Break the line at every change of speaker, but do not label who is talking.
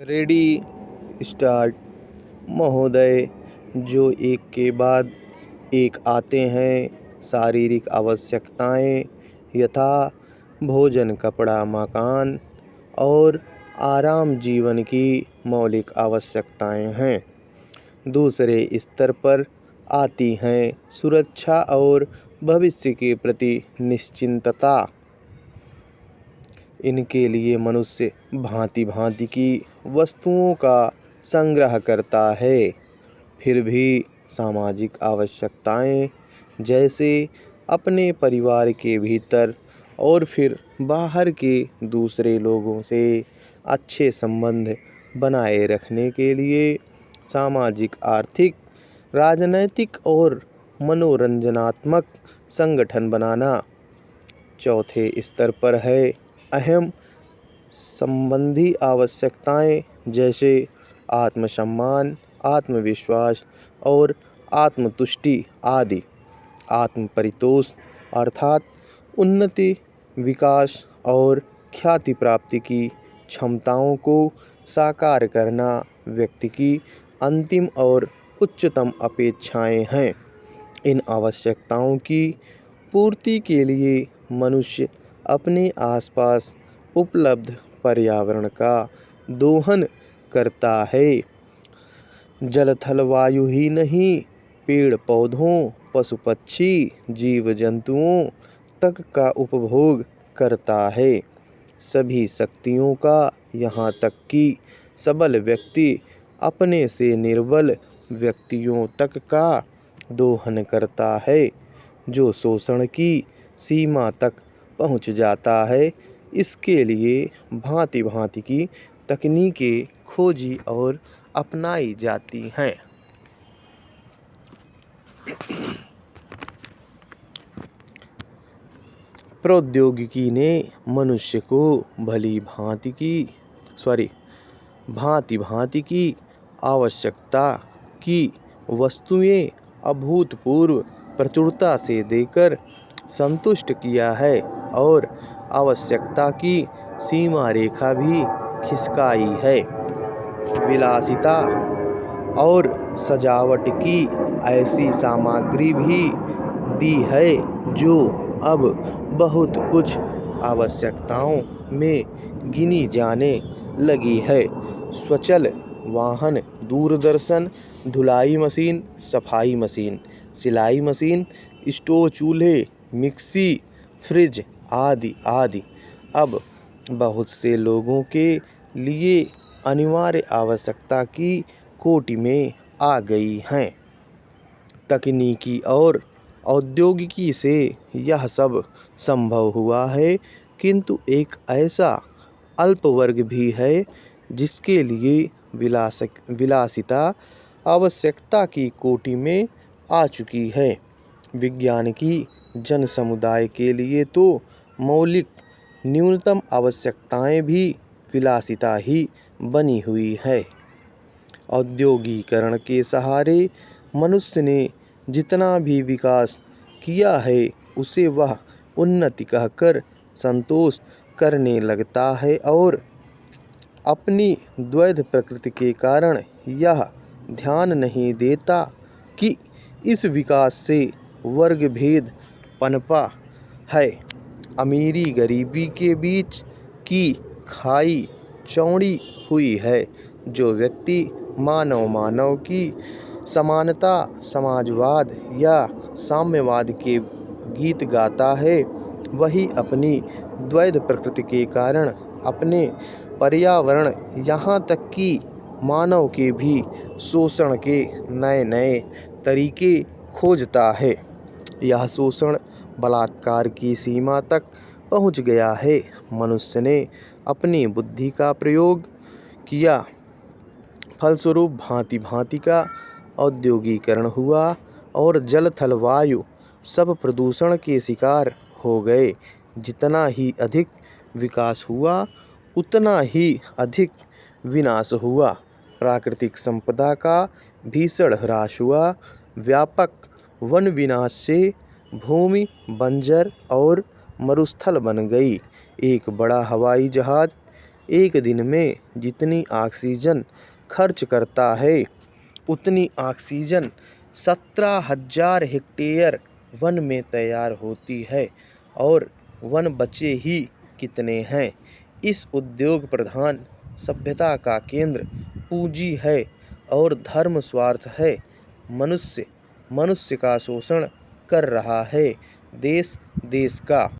Ready start महोदय, जो एक के बाद एक आते हैं। शारीरिक आवश्यकताएं यथा भोजन, कपड़ा, मकान और आराम जीवन की मौलिक आवश्यकताएं हैं। दूसरे स्तर पर आती हैं सुरक्षा और भविष्य के प्रति निश्चिंतता। इनके लिए मनुष्य भांति भांति की वस्तुओं का संग्रह करता है। फिर भी सामाजिक आवश्यकताएं जैसे अपने परिवार के भीतर और फिर बाहर के दूसरे लोगों से अच्छे संबंध बनाए रखने के लिए सामाजिक, आर्थिक, राजनैतिक और मनोरंजनात्मक संगठन बनाना। चौथे स्तर पर है अहम संबंधी आवश्यकताएं जैसे आत्मसम्मान, आत्मविश्वास और आत्मतुष्टि आदि। आत्म परितोष अर्थात उन्नति, विकास और ख्याति प्राप्ति की क्षमताओं को साकार करना व्यक्ति की अंतिम और उच्चतम अपेक्षाएं हैं। इन आवश्यकताओं की पूर्ति के लिए मनुष्य अपने आसपास उपलब्ध पर्यावरण का दोहन करता है। जल थल वायु ही नहीं, पेड़ पौधों, पशु पक्षी, जीव जंतुओं तक का उपभोग करता है। सभी शक्तियों का, यहाँ तक कि सबल व्यक्ति अपने से निर्बल व्यक्तियों तक का दोहन करता है, जो शोषण की सीमा तक पहुँच जाता है। इसके लिए भांति भांति की तकनीकें खोजी और अपनाई जाती हैं। प्रौद्योगिकी ने मनुष्य को भांति भांति की आवश्यकता की वस्तुएं अभूतपूर्व प्रचुरता से देकर संतुष्ट किया है और आवश्यकता की सीमा रेखा भी खिसकाई है। विलासिता और सजावट की ऐसी सामग्री भी दी है जो अब बहुत कुछ आवश्यकताओं में गिनी जाने लगी है। स्वचल वाहन, दूरदर्शन, धुलाई मशीन, सफाई मशीन, सिलाई मशीन, स्टोव चूल्हे, मिक्सी, फ्रिज आदि आदि अब बहुत से लोगों के लिए अनिवार्य आवश्यकता की कोटि में आ गई हैं। तकनीकी और औद्योगिकी से यह सब संभव हुआ है, किंतु एक ऐसा अल्प वर्ग भी है जिसके लिए विलासिता आवश्यकता की कोटि में आ चुकी है। विज्ञान की जन समुदाय के लिए तो मौलिक न्यूनतम आवश्यकताएं भी विलासिता ही बनी हुई है। औद्योगीकरण के सहारे मनुष्य ने जितना भी विकास किया है उसे वह उन्नति कहकर संतोष करने लगता है और अपनी द्वैध प्रकृति के कारण यह ध्यान नहीं देता कि इस विकास से वर्ग भेद पनपा है। अमीरी गरीबी के बीच की खाई चौड़ी हुई है। जो व्यक्ति मानव की समानता, समाजवाद या साम्यवाद के गीत गाता है, वही अपनी द्वैध प्रकृति के कारण अपने पर्यावरण, यहाँ तक कि मानव के भी शोषण के नए नए तरीके खोजता है। यह शोषण बलात्कार की सीमा तक पहुँच गया है। मनुष्य ने अपनी बुद्धि का प्रयोग किया, फलस्वरूप भांति भांति का औद्योगीकरण हुआ और जल थल वायु सब प्रदूषण के शिकार हो गए। जितना ही अधिक विकास हुआ उतना ही अधिक विनाश हुआ। प्राकृतिक संपदा का भीषण ह्रास हुआ। व्यापक वन विनाश से भूमि बंजर और मरुस्थल बन गई। एक बड़ा हवाई जहाज एक दिन में जितनी ऑक्सीजन खर्च करता है उतनी ऑक्सीजन 17,000 हेक्टेयर वन में तैयार होती है। और वन बचे ही कितने हैं। इस उद्योग प्रधान सभ्यता का केंद्र पूंजी है और धर्म स्वार्थ है। मनुष्य मनुष्य का शोषण कर रहा है। देश देश का